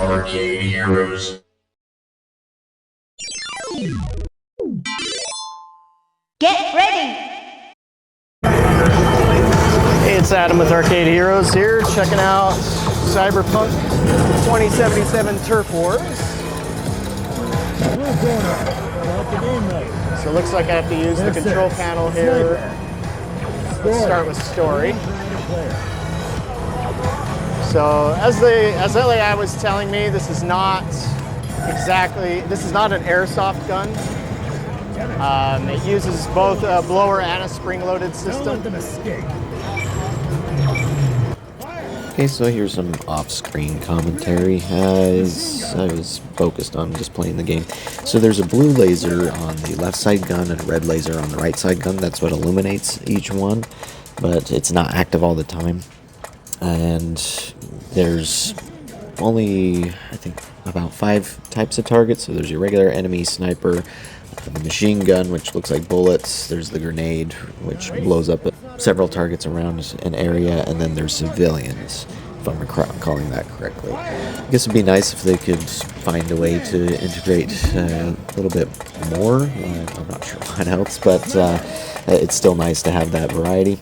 Arcade Heroes. Get ready! Hey, it's Adam with Arcade Heroes here, checking out Cyberpunk 2077 Turf Wars. So it looks like I have to use the control panel here. Let's start with story. So as LAI was telling me, this is not an airsoft gun. It uses both a blower and a spring-loaded system. Okay, so here's some off-screen commentary as I was focused on just playing the game. So there's a blue laser on the left side gun and a red laser on the right side gun. That's what illuminates each one, but it's not active all the time. And there's only, I think, about 5 types of targets. So there's your regular enemy, sniper, the machine gun, which looks like bullets. There's the grenade, which blows up several targets around an area, and then there's civilians, if I'm recalling that correctly. I guess it'd be nice if they could find a way to integrate a little bit more. I'm not sure what else, but it's still nice to have that variety.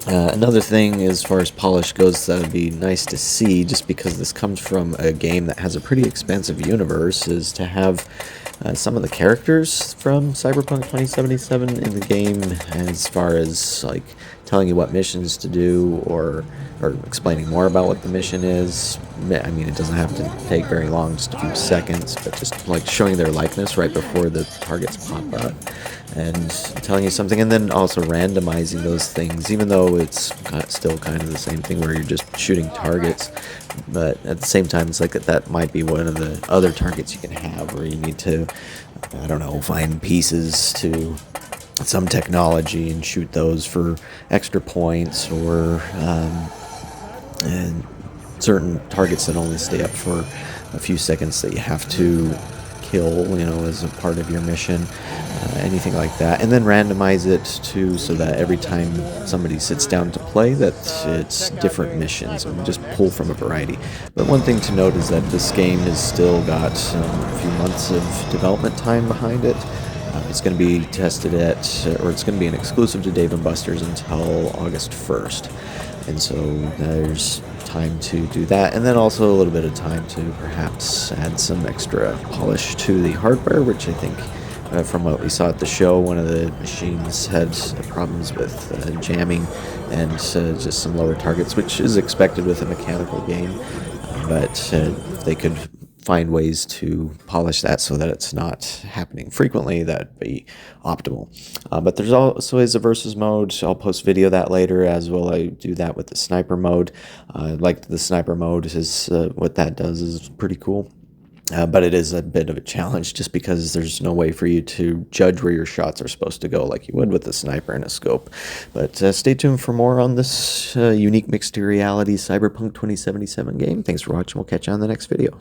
Another thing, as far as polish goes, that would be nice to see, just because this comes from a game that has a pretty expansive universe, is to have some of the characters from Cyberpunk 2077 in the game, as far as like telling you what missions to do or explaining more about what the mission is. I mean, it doesn't have to take very long, just a few seconds, but just like showing their likeness right before the targets pop up and telling you something, and then also randomizing those things, even though it's still kind of the same thing where you're just shooting targets. But at the same time, it's like that might be one of the other targets you can have, where you need to, I don't know, find pieces to some technology and shoot those for extra points, or and certain targets that only stay up for a few seconds that you have to kill, you know, as a part of your mission, anything like that. And then randomize it too, so that every time somebody sits down to play, that it's different missions, and just pull from a variety. But one thing to note is that this game has still got a few months of development time behind it. It's going to be tested it's going to be an exclusive to Dave & Buster's until August 1st. And so there's time to do that, and then also a little bit of time to perhaps add some extra polish to the hardware, which I think, from what we saw at the show, one of the machines had problems with jamming and just some lower targets, which is expected with a mechanical game. But if they could find ways to polish that so that it's not happening frequently, that'd be optimal. But there's also is a versus mode. I'll post video of that later, as well. I do that with the sniper mode. Like the sniper mode is what that does is pretty cool. But it is a bit of a challenge, just because there's no way for you to judge where your shots are supposed to go like you would with a sniper and a scope. But stay tuned for more on this unique mixed reality Cyberpunk 2077 game. Thanks for watching. We'll catch you on the next video.